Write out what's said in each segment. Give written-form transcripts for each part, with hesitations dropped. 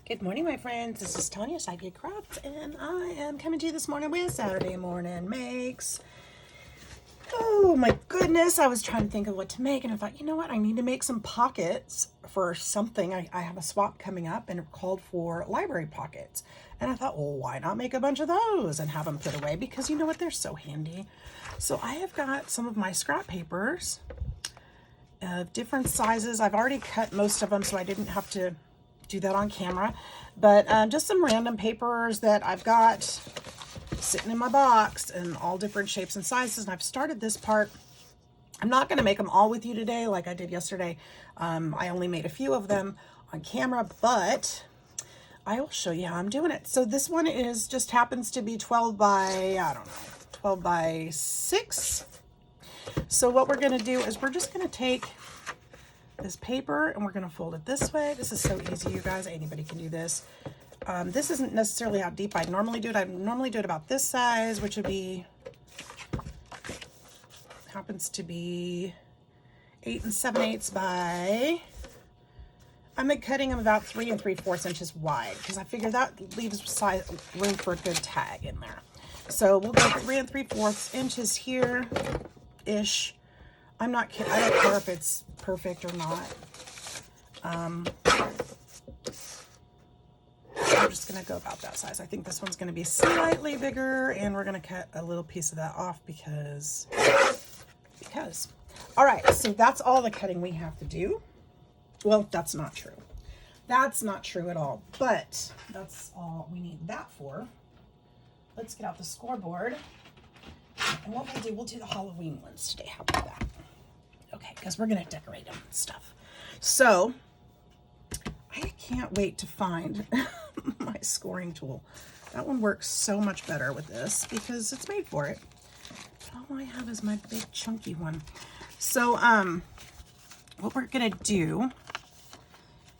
Good morning, my friends. This is Tanya, Sidekick Crafts, and I am coming to you this morning with Saturday morning makes. Oh my goodness, I was trying to think of what to make, and I thought, you know what, I need to make some pockets for something. I have a swap coming up, and it called for library pockets. And I thought, well, why not make a bunch of those and have them put away? Because you know what, they're so handy. So I have got some of my scrap papers of different sizes. I've already cut most of them, so I didn't have to do that on camera, but just some random papers that I've got sitting in my box in all different shapes and sizes. And I've started this part. I'm not going to make them all with you today like I did yesterday. I only made a few of them on camera, but I will show you how I'm doing it. So this one is just happens to be 12 by, I don't know, 12 by 6. So what we're going to do is we're just going to take this paper and we're going to fold it this way. This is so easy, you guys. Anybody can do this. This isn't necessarily how deep I normally do it. I normally do it about this size, which would be, happens to be 8 7/8 by, I'm cutting them about 3 3/4 inches wide because I figure that leaves room for a good tag in there. So we'll go 3 3/4 inches here ish. I'm not kidding. I don't care if it's perfect or not. I'm just going to go about that size. I think this one's going to be slightly bigger, and we're going to cut a little piece of that off because. All right, so that's all the cutting we have to do. Well, that's not true. That's not true at all, but that's all we need that for. Let's get out the scoreboard. And what we'll do the Halloween ones today. How about that? Okay, because we're going to decorate them and stuff. So, I can't wait to find my scoring tool. That one works so much better with this because it's made for it. But all I have is my big chunky one. So, what we're going to do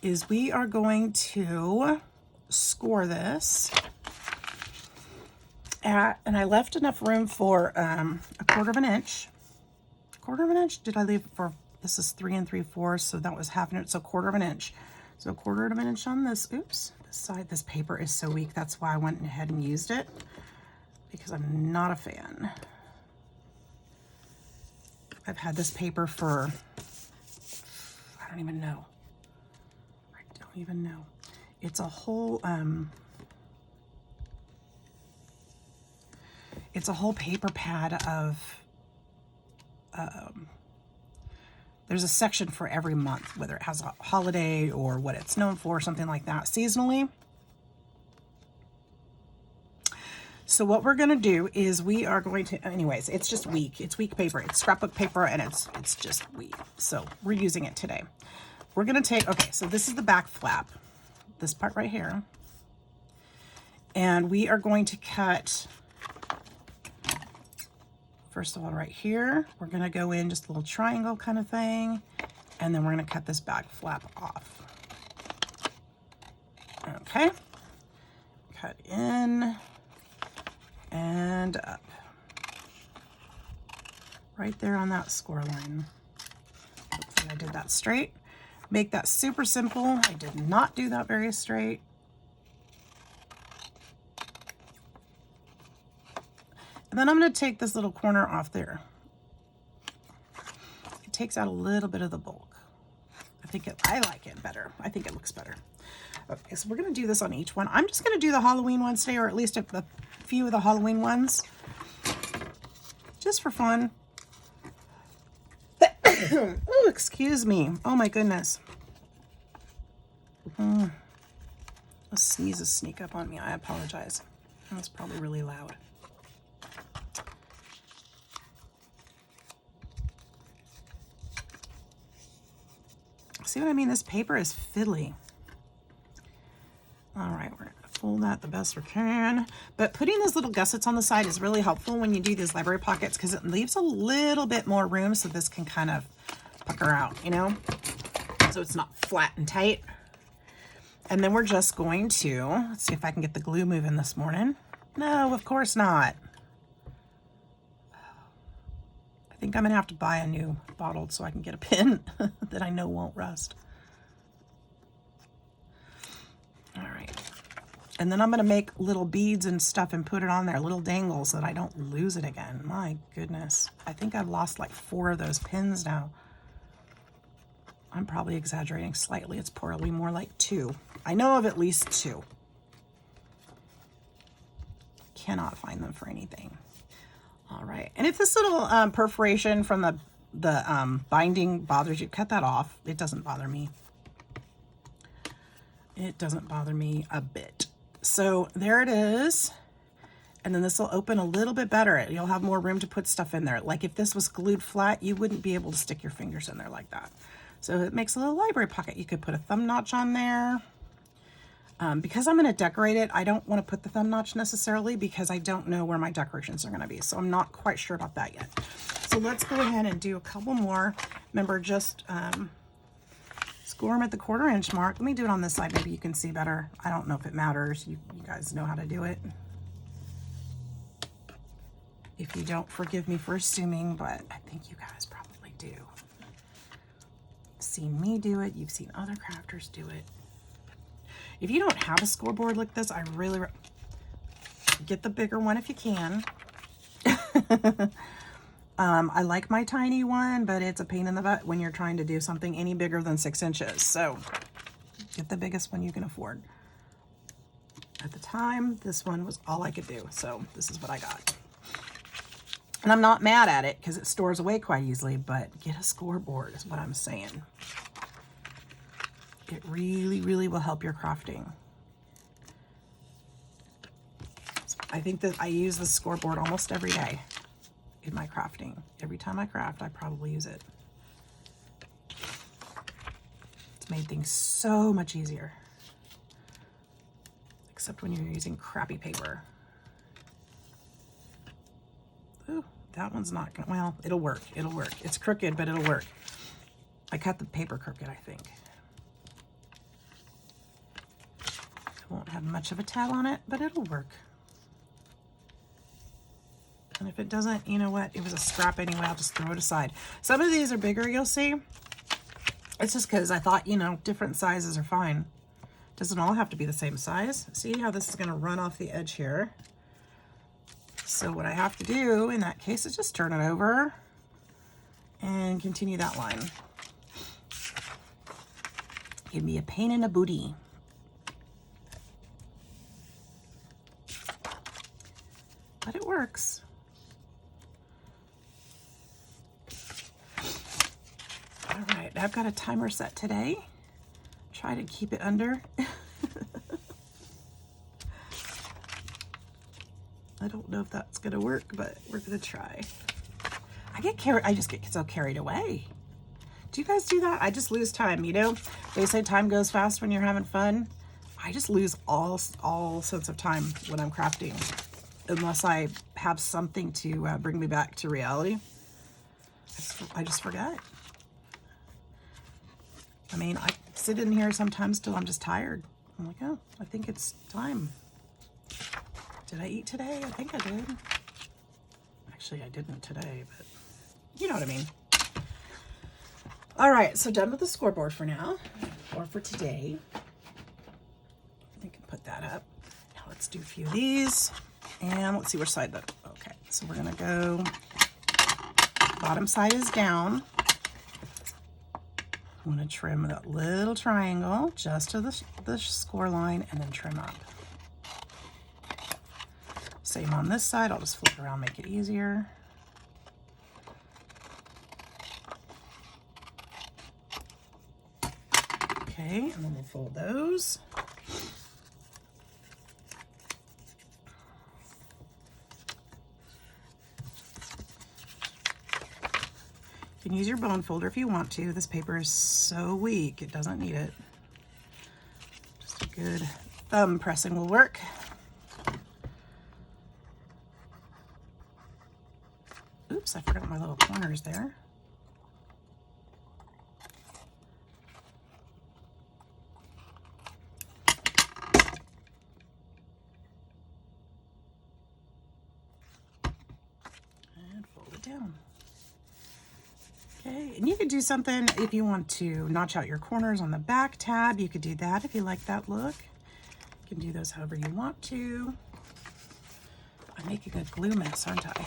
is we are going to score this. And I left enough room for a 1/4 inch. 1/4 inch? Did I leave for, this is 3 3/4, so that was 1/2 inch, so 1/4 inch. So 1/4 inch on this, oops, this side, this paper is so weak, that's why I went ahead and used it, because I'm not a fan. I've had this paper for, I don't even know. It's a whole, it's a whole paper pad of, there's a section for every month, whether it has a holiday or what it's known for, something like that, seasonally. So what we're going to do is we are going to, anyways, it's just weak. It's weak paper. It's scrapbook paper, and it's just weak. So we're using it today. We're going to take, okay, so this is the back flap, this part right here. And we are going to cut, first of all, right here, we're going to go in just a little triangle kind of thing, and then we're going to cut this back flap off. Okay. Cut in and up. Right there on that score line. Hopefully I did that straight. Make that super simple. I did not do that very straight. And then I'm going to take this little corner off there. It takes out a little bit of the bulk. I like it better. I think it looks better. Okay, so we're going to do this on each one. I'm just going to do the Halloween ones today, or at least a few of the Halloween ones, just for fun. Oh, excuse me. Oh my goodness. The sneezes sneak up on me. I apologize. That's probably really loud. See what I mean? This paper is fiddly. All right, we're going to fold that the best we can. But putting those little gussets on the side is really helpful when you do these library pockets because it leaves a little bit more room so this can kind of pucker out, you know? So it's not flat and tight. And then we're just going to, let's see if I can get the glue moving this morning. No, of course not. I think I'm going to have to buy a new bottle so I can get a pin that I know won't rust. All right. And then I'm going to make little beads and stuff and put it on there, little dangles, so that I don't lose it again. My goodness. I think I've lost like 4 of those pins now. I'm probably exaggerating slightly. It's probably more like 2. I know of at least 2. Cannot find them for anything. All right. And if this little perforation from the binding bothers you, cut that off. It doesn't bother me. It doesn't bother me a bit. So there it is. And then this will open a little bit better. You'll have more room to put stuff in there. Like if this was glued flat, you wouldn't be able to stick your fingers in there like that. So it makes a little library pocket. You could put a thumb notch on there. Because I'm going to decorate it, I don't want to put the thumb notch necessarily because I don't know where my decorations are going to be. So I'm not quite sure about that yet. So let's go ahead and do a couple more. Remember, just score them at the 1/4 inch mark. Let me do it on this side. Maybe you can see better. I don't know if it matters. You guys know how to do it. If you don't, forgive me for assuming, but I think you guys probably do. You've seen me do it. You've seen other crafters do it. If you don't have a scoreboard like this, I really get the bigger one if you can. I like my tiny one, but it's a pain in the butt when you're trying to do something any bigger than 6 inches. So get the biggest one you can afford. At the time, this one was all I could do. So this is what I got. And I'm not mad at it because it stores away quite easily, but get a scoreboard is what I'm saying. It really, really will help your crafting. I think that I use the scoreboard almost every day in my crafting. Every time I craft, I probably use it. It's made things so much easier. Except when you're using crappy paper. Ooh, that one's not gonna, well, it'll work. It'll work. It's crooked, but it'll work. I cut the paper crooked, I think. It won't have much of a tab on it, but it'll work. And if it doesn't, you know what? It was a scrap anyway. I'll just throw it aside. Some of these are bigger, you'll see. It's just because I thought, you know, different sizes are fine. Doesn't all have to be the same size. See how this is going to run off the edge here? So what I have to do in that case is just turn it over and continue that line. Give me a pain in the booty. But it works. All right, I've got a timer set today. Try to keep it under. I don't know if that's gonna work, but we're gonna try. I just get so carried away. Do you guys do that? I just lose time, you know? They say time goes fast when you're having fun. I just lose all sense of time when I'm crafting, unless I have something to bring me back to reality. I just forget. I mean, I sit in here sometimes till I'm just tired. I'm like, oh, I think it's time. Did I eat today? I think I did. Actually, I didn't today, but you know what I mean. All right, so done with the scoreboard for now, or for today. I can put that up. Now let's do a few of these, and let's see which side that. Okay, so we're gonna go. Bottom side is down. I'm going to trim that little triangle just to the score line and then trim up. Same on this side. I'll just flip it around, make it easier. Okay, and then we'll fold those. You can use your bone folder if you want to. This paper is so weak, it doesn't need it. Just a good thumb pressing will work. Oops, I forgot my little corners there. And fold it down. Okay, and you could do something if you want to notch out your corners on the back tab. You could do that if you like that look. You can do those however you want to. I'm making a glue mess, aren't I?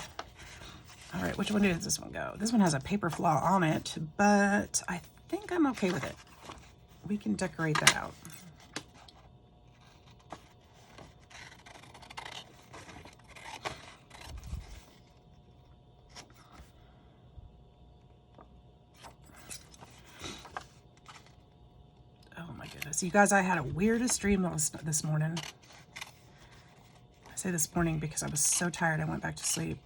All right, which one does this one go? This one has a paper flaw on it, but I think I'm okay with it. We can decorate that out. Oh my goodness. You guys, I had a weirdest dream this morning. I say this morning because I was so tired I went back to sleep.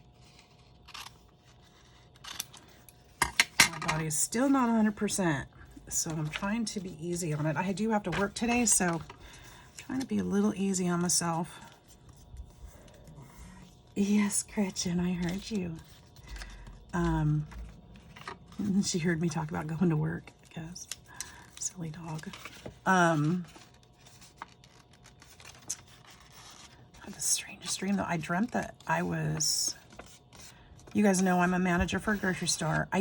My body is still not 100%, so I'm trying to be easy on it. I do have to work today, so I'm trying to be a little easy on myself. Yes, Gretchen, I heard you. She heard me talk about going to work, I guess. Silly dog. I had the strangest dream though. I dreamt that you guys know I'm a manager for a grocery store. I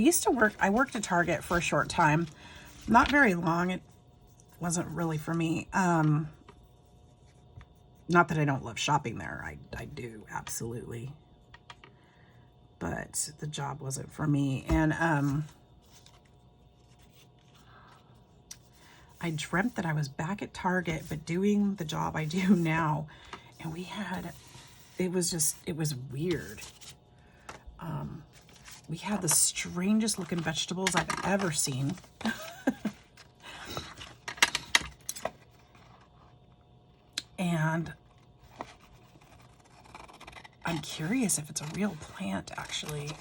worked at Target for a short time. Not very long. It wasn't really for me. Not that I don't love shopping there. I do, absolutely. But the job wasn't for me. And I dreamt that I was back at Target, but doing the job I do now. And it was weird. We had the strangest looking vegetables I've ever seen. And I'm curious if it's a real plant, actually.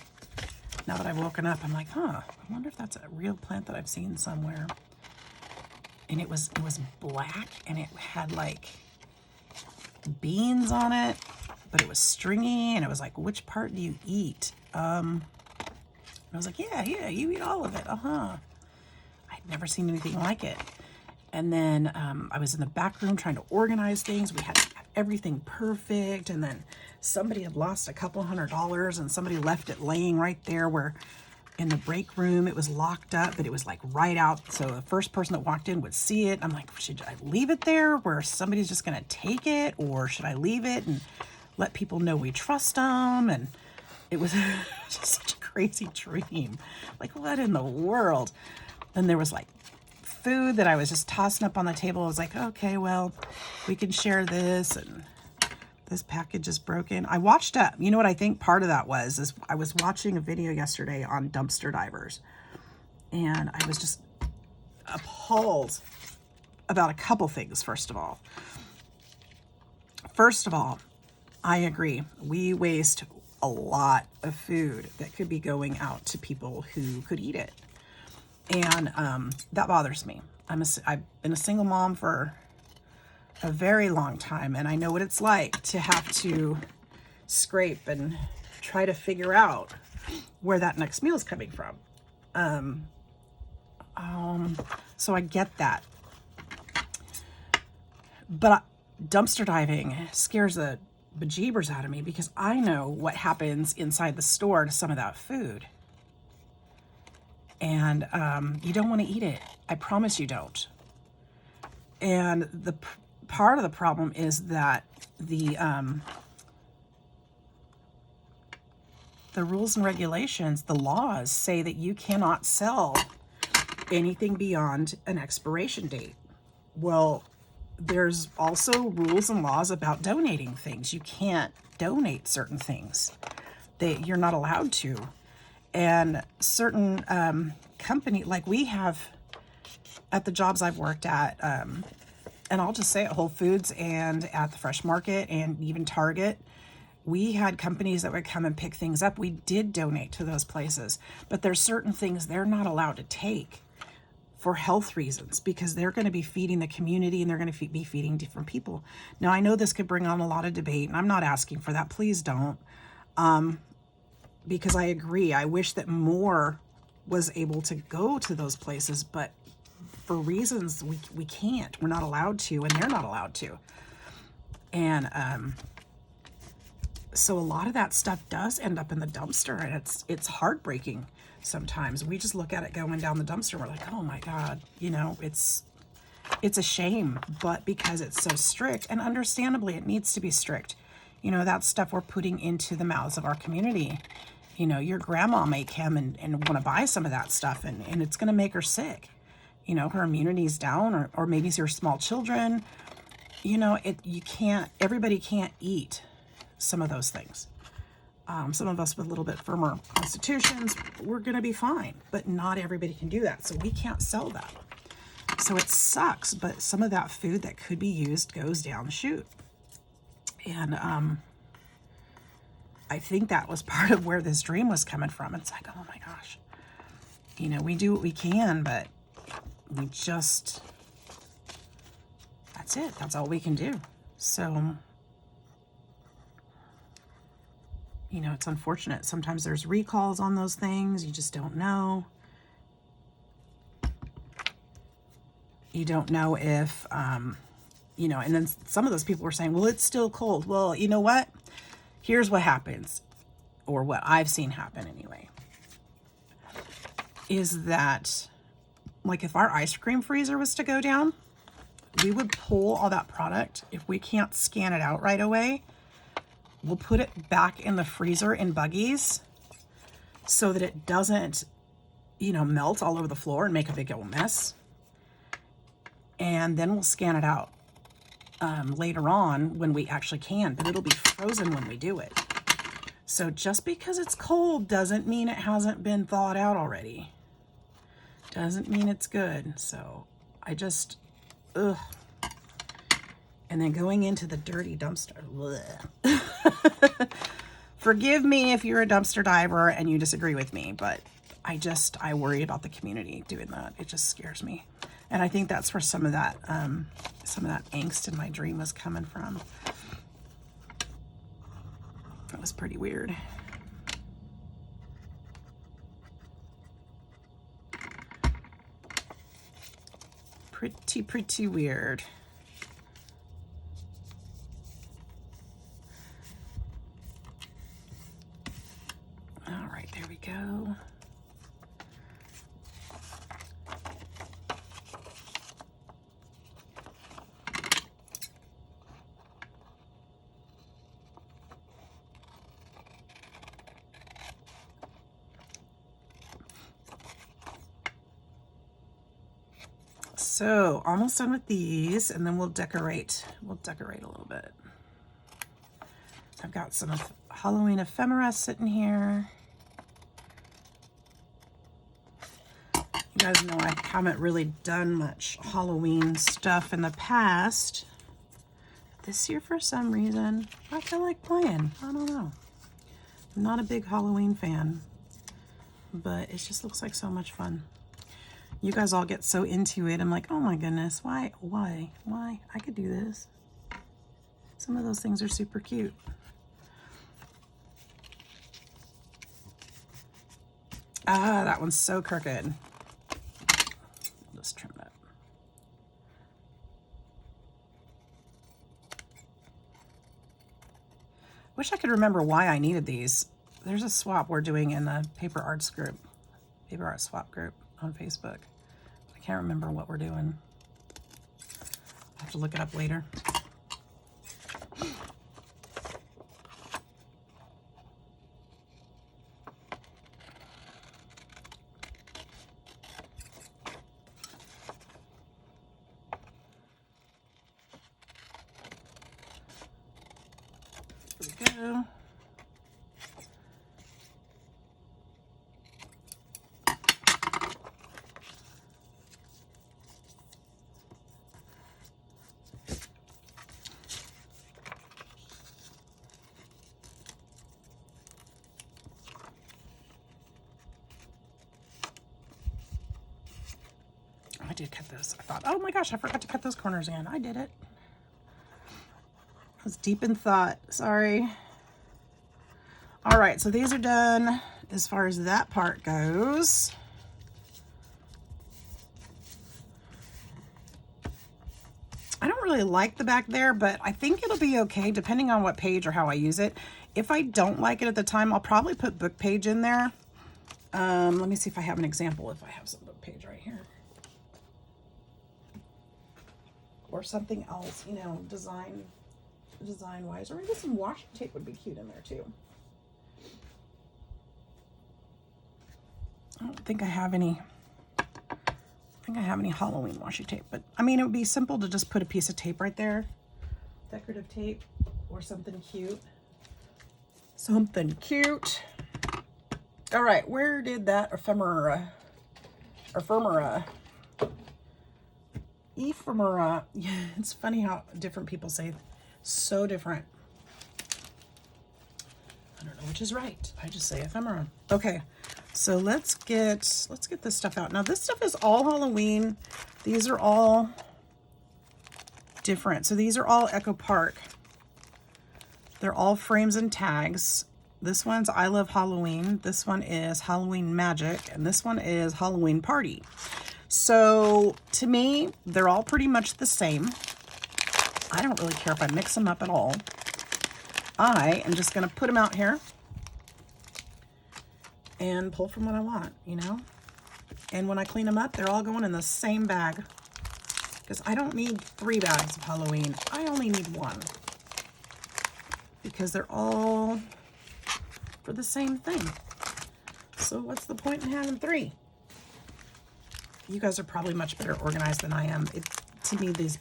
Now that I've woken up, I'm like, I wonder if that's a real plant that I've seen somewhere. And it was black, and it had like beans on it, but it was stringy, and it was like, which part do you eat? I was like, yeah, you eat all of it. I'd never seen anything like it. And then I was in the back room trying to organize things. We had everything perfect, and then somebody had lost a couple $100, and somebody left it laying right there where in the break room it was locked up, but it was like right out, so the first person that walked in would see it. I'm like, should I leave it there where somebody's just gonna take it, or should I leave it and let people know we trust them? And it was just such a crazy dream. Like, what in the world? Then there was like food that I was just tossing up on the table. I was like, okay, well, we can share this, and this package is broken. I watched you know what I think part of that is I was watching a video yesterday on dumpster divers, and I was just appalled about a couple things. First of all, I agree. We waste a lot of food that could be going out to people who could eat it. And that bothers me. I've been a single mom for a very long time, and I know what it's like to have to scrape and try to figure out where that next meal is coming from. So I get that. But dumpster diving scares the bejeebers out of me, because I know what happens inside the store to some of that food. And you don't want to eat it. I promise you don't. And the part of the problem is that the rules and regulations, the laws say that you cannot sell anything beyond an expiration date. Well, there's also rules and laws about donating things. You can't donate certain things. You're not allowed to. And certain company, like we have at the jobs I've worked at, and I'll just say at Whole Foods and at the Fresh Market and even Target, we had companies that would come and pick things up. We did donate to those places, but there's certain things they're not allowed to take for health reasons, because they're going to be feeding the community, and they're going to be feeding different people. Now, I know this could bring on a lot of debate, and I'm not asking for that. Please don't. Because I agree. I wish that more was able to go to those places, but for reasons we can't. We're not allowed to, and they're not allowed to. And so a lot of that stuff does end up in the dumpster, and it's heartbreaking sometimes. We just look at it going down the dumpster, and we're like, oh my God, you know, it's it's a shame, but because it's so strict, and understandably it needs to be strict. You know, that's stuff we're putting into the mouths of our community. You know, your grandma may come and want to buy some of that stuff, and it's going to make her sick. You know, her immunity's down, or maybe it's your small children. You know, everybody can't eat some of those things. Some of us with a little bit firmer constitutions, we're going to be fine, but not everybody can do that. So we can't sell that. So it sucks, but some of that food that could be used goes down the chute. And I think that was part of where this dream was coming from. It's like, oh my gosh, you know, we do what we can, but we just, that's it. That's all we can do. So, you know, it's unfortunate. Sometimes there's recalls on those things. You just don't know. You don't know if, you know, and then some of those people were saying, well, it's still cold. Well, you know what? Here's what happens, or what I've seen happen anyway, is that, like, if our ice cream freezer was to go down, we would pull all that product. If we can't scan it out right away, we'll put it back in the freezer in buggies so that it doesn't, you know, melt all over the floor and make a big old mess. And then we'll scan it out later on when we actually can, but it'll be frozen when we do it. So just because it's cold doesn't mean it hasn't been thawed out already. Doesn't mean it's good. So I just, ugh. And then going into the dirty dumpster. Forgive me if you're a dumpster diver and you disagree with me, but I worry about the community doing that. It just scares me. And I think that's where some of that angst in my dream was coming from. That was pretty weird. Pretty weird. All right, there we go. So almost done with these, and then we'll decorate. We'll decorate a little bit. I've got some Halloween ephemera sitting here. You guys know I haven't really done much Halloween stuff in the past. This year, for some reason, I feel like playing. I don't know. I'm not a big Halloween fan, but it just looks like so much fun. You guys all get so into it. I'm like, oh my goodness, why? I could do this. Some of those things are super cute. Ah, that one's so crooked. I'll just trim that. Wish I could remember why I needed these. There's a swap we're doing in the paper arts swap group on Facebook. I can't remember what we're doing. I'll have to look it up later. There we go. I did cut those. I thought, oh my gosh, I forgot to cut those corners in. I did it. I was deep in thought. Sorry. All right, so these are done as far as that part goes. I don't really like the back there, but I think it'll be okay depending on what page or how I use it. If I don't like it at the time, I'll probably put book page in there. Let me see if I have an example, if I have some book page right here. or something else, you know, design wise, or maybe some washi tape would be cute in there too. I don't think I have any. Halloween washi tape, but I mean, it would be simple to just put a piece of tape right there, decorative tape, or something cute. Something cute. All right, where did that ephemera? Yeah, it's funny how different people say, so different. I don't know which is right. I just say ephemera. Okay, so let's get this stuff out. Now this stuff is all Halloween. These are all different. So these are all Echo Park. They're all frames and tags. This one's I Love Halloween. This one is Halloween Magic. And this one is Halloween Party. So to me, they're all pretty much the same. I don't really care if I mix them up at all. I am just going to put them out here and pull from what I want, you know? And when I clean them up, they're all going in the same bag. Because I don't need 3 bags of Halloween. I only need 1. Because they're all for the same thing. So what's the point in having 3? You guys are probably much better organized than I am. To me, these,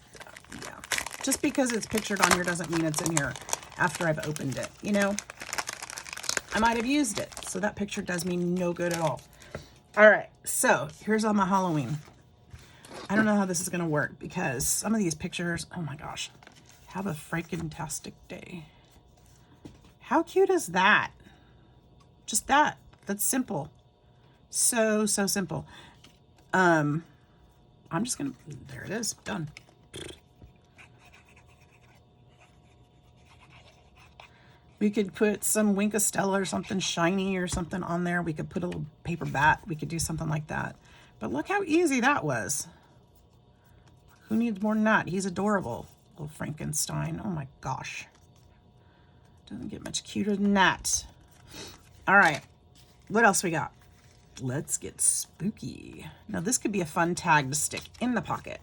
yeah. Just because it's pictured on here doesn't mean it's in here after I've opened it, you know? I might have used it, so that picture does me no good at all. All right, so here's all my Halloween. I don't know how this is gonna work because some of these pictures, oh my gosh, have a freaking-tastic day. How cute is that? Just that. That's simple. So simple. I'm just gonna, there it is, done. We could put some Winkostella or something shiny or something on there. We could put a little paper bat. We could do something like that. But look how easy that was. Who needs more than that? He's adorable, little Frankenstein. Oh my gosh. Doesn't get much cuter than that. All right, what else we got? Let's get spooky. Now this could be a fun tag to stick in the pocket.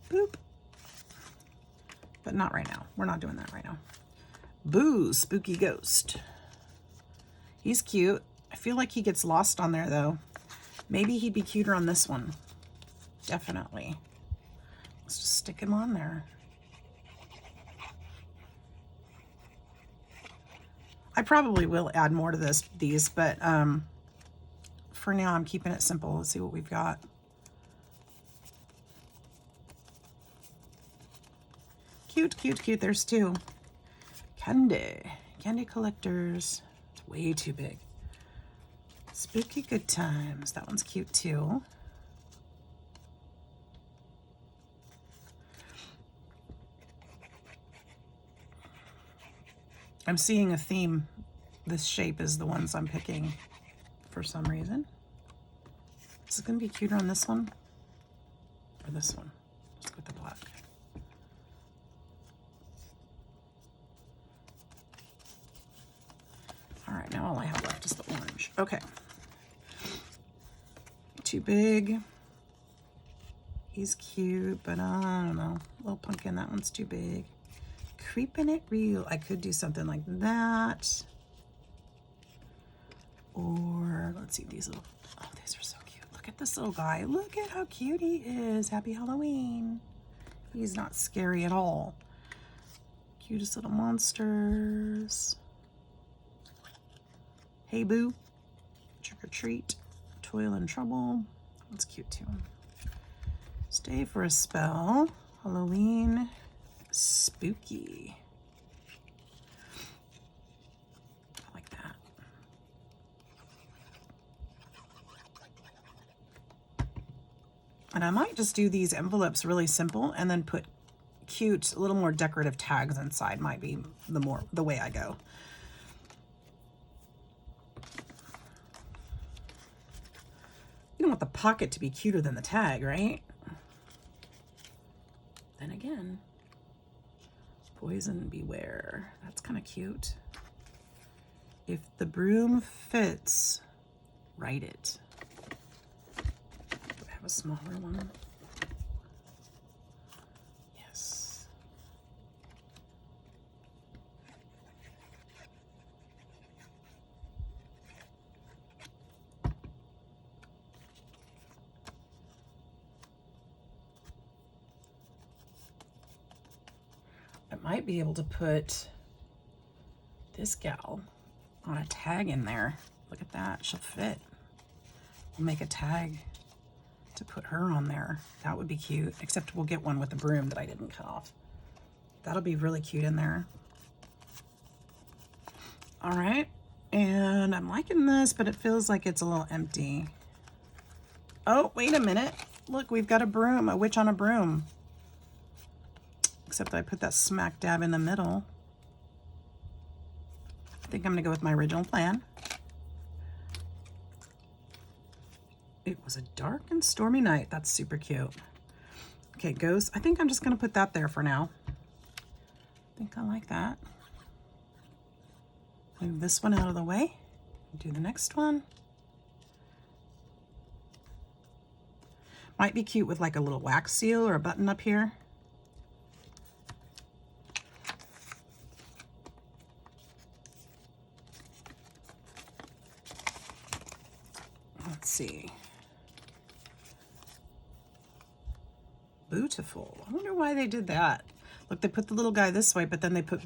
Boop. But not right now. We're not doing that right now. Boo, spooky ghost. He's cute. I feel like he gets lost on there though. Maybe he'd be cuter on this one. Definitely. Let's just stick him on there. I probably will add more to these, but for now I'm keeping it simple. Let's see what we've got. Cute, cute, cute. There's 2. Candy collectors. It's way too big. Spooky good times. That one's cute too. I'm seeing a theme. This shape is the ones I'm picking for some reason. Is it going to be cuter on this one or this one? Let's go with the black. All right, now all I have left is the orange. Okay. Too big. He's cute, but I don't know. Little pumpkin, that one's too big. Creeping it real. I could do something like that. Or let's see these little, oh, these are so cute. Look at this little guy. Look at how cute he is. Happy Halloween. He's not scary at all. Cutest little monsters. Hey boo. Trick or treat. Toil and trouble. That's cute too. Stay for a spell. Halloween. Spooky. I like that. And I might just do these envelopes really simple and then put cute, a little more decorative tags inside. Might be the way I go. You don't want the pocket to be cuter than the tag, right? Then again, poison beware. That's kind of cute. If the broom fits, write it. Do I have a smaller one? I might be able to put this gal on a tag in there. Look at that, she'll fit. We'll make a tag to put her on there. That would be cute, except we'll get one with the broom that I didn't cut off. That'll be really cute in there. All right, and I'm liking this, but it feels like it's a little empty. Oh, wait a minute. Look, we've got a broom, a witch on a broom. Except I put that smack dab in the middle. I think I'm gonna go with my original plan. It was a dark and stormy night. That's super cute. Okay, ghost. I think I'm just gonna put that there for now. I think I like that. Move this one out of the way. Do the next one. Might be cute with like a little wax seal or a button up here. Let's see. Beautiful. I wonder why they did that. Look, they put the little guy this way, but then they put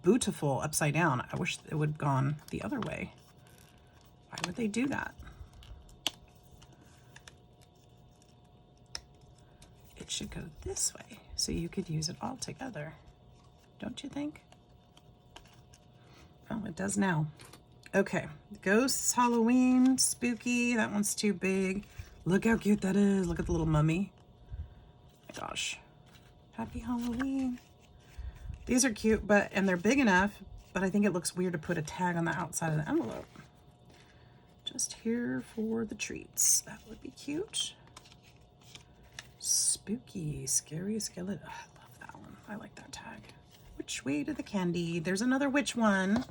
beautiful upside down. I wish it would have gone the other way. Why would they do that? It should go this way, so you could use it all together. Don't you think? Oh, it does now. Okay, ghosts, Halloween, spooky. That one's too big. Look how cute that is. Look at the little mummy. Oh my gosh. Happy Halloween. These are cute, and they're big enough, but I think it looks weird to put a tag on the outside of the envelope. Just here for the treats. That would be cute. Spooky, scary skeleton. Oh, I love that one. I like that tag. Which way to the candy? There's another witch one.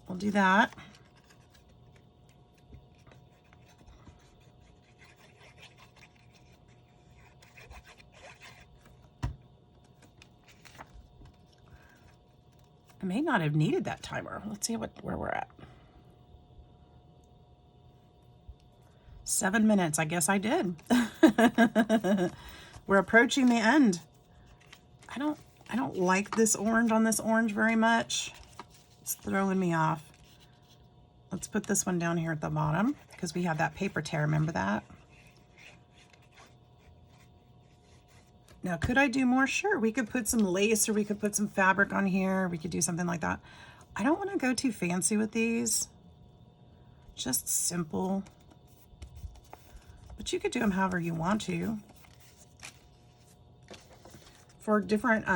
We'll do that. I may not have needed that timer. Let's see where we're at. 7 minutes. I guess I did. We're approaching the end. I don't like this orange on this orange very much. It's throwing me off. Let's put this one down here at the bottom because we have that paper tear. Remember that? Now, could I do more? Sure, we could put some lace or we could put some fabric on here. We could do something like that. I don't want to go too fancy with these. Just simple. But you could do them however you want to. For different,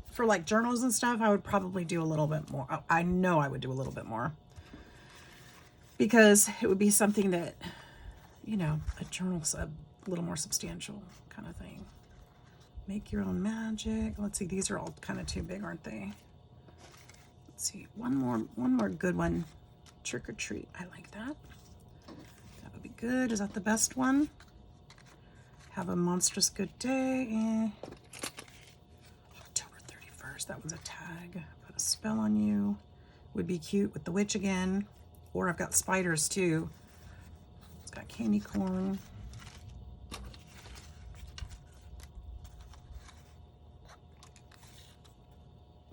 for like journals and stuff, I would probably do a little bit more. I know I would do a little bit more. Because it would be something that, you know, a journal's a little more substantial kind of thing. Make your own magic. Let's see, these are all kind of too big, aren't they? Let's see, one more good one. Trick or treat. I like that. That would be good. Is that the best one? Have a monstrous good day. October 31st. That one's a tag. Put a spell on you. Would be cute with the witch again. Or I've got spiders too. It's got candy corn.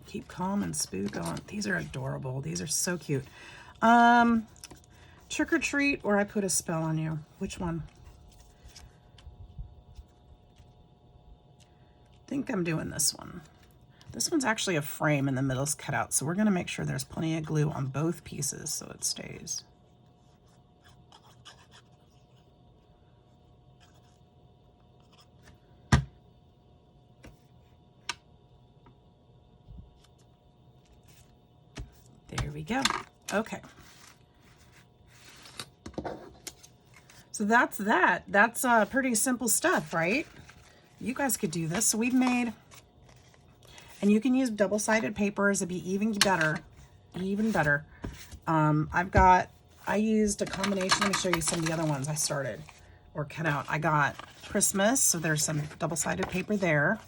Keep calm and spook on. These are adorable. These are so cute. Trick or treat, or I put a spell on you. Which one? I think I'm doing this one. This one's actually a frame and the middle's cut out, so we're going to make sure there's plenty of glue on both pieces so it stays. There we go. Okay. So that's that. That's pretty simple stuff, right? You guys could do this. So we've made, and you can use double-sided papers. It'd be even better, even better. I used a combination. Let me show you some of the other ones I started or cut out. I got Christmas, so there's some double-sided paper there.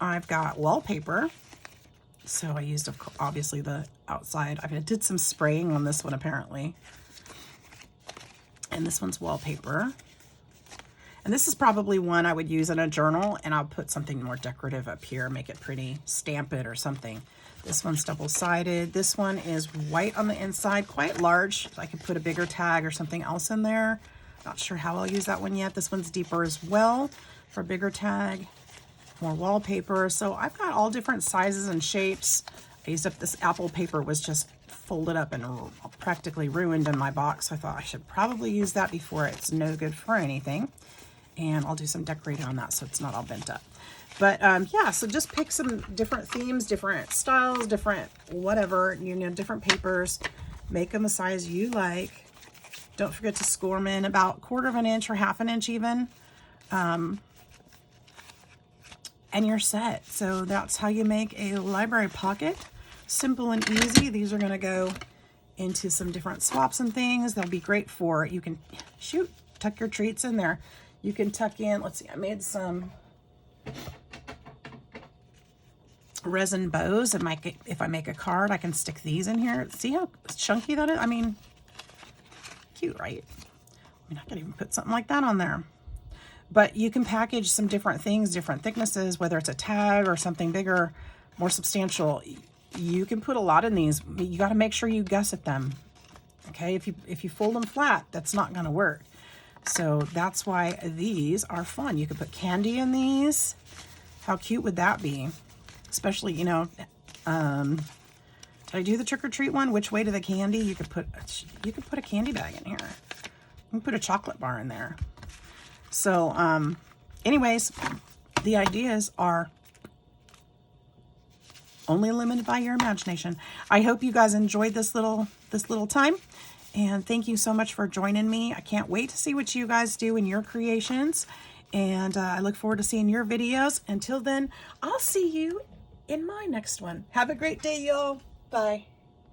I've got wallpaper. So I used, obviously, the outside. I did some spraying on this one, apparently. And this one's wallpaper. And this is probably one I would use in a journal, and I'll put something more decorative up here, make it pretty, stamp it or something. This one's double-sided. This one is white on the inside, quite large. I could put a bigger tag or something else in there. Not sure how I'll use that one yet. This one's deeper as well for a bigger tag. More wallpaper. So I've got all different sizes and shapes. I used up this apple paper, was just folded up and practically ruined in my box. So I thought I should probably use that before it's no good for anything. And I'll do some decorating on that so it's not all bent up. But yeah, so just pick some different themes, different styles, different whatever, you know, different papers. Make them the size you like. Don't forget to score them in about 1/4 of an inch or 1/2 an inch even. And you're set. So that's how you make a library pocket. Simple and easy. These are going to go into some different swaps and things. They'll be great for, you can, shoot, tuck your treats in there. You can tuck in, let's see, I made some resin bows, and if I make a card, I can stick these in here. See how chunky that is? I mean, cute, right? I mean, I could even put something like that on there. But you can package some different things, different thicknesses, whether it's a tag or something bigger, more substantial. You can put a lot in these. You got to make sure you gusset them. Okay, if you fold them flat, that's not going to work. So that's why these are fun. You could put candy in these. How cute would that be? Especially, you know, did I do the trick-or-treat one? Which way to the candy? You could put a candy bag in here. You can put a chocolate bar in there. So, anyways, the ideas are only limited by your imagination. I hope you guys enjoyed this little time, and thank you so much for joining me. I can't wait to see what you guys do in your creations, and I look forward to seeing your videos. Until then, I'll see you in my next one. Have a great day, y'all. Bye.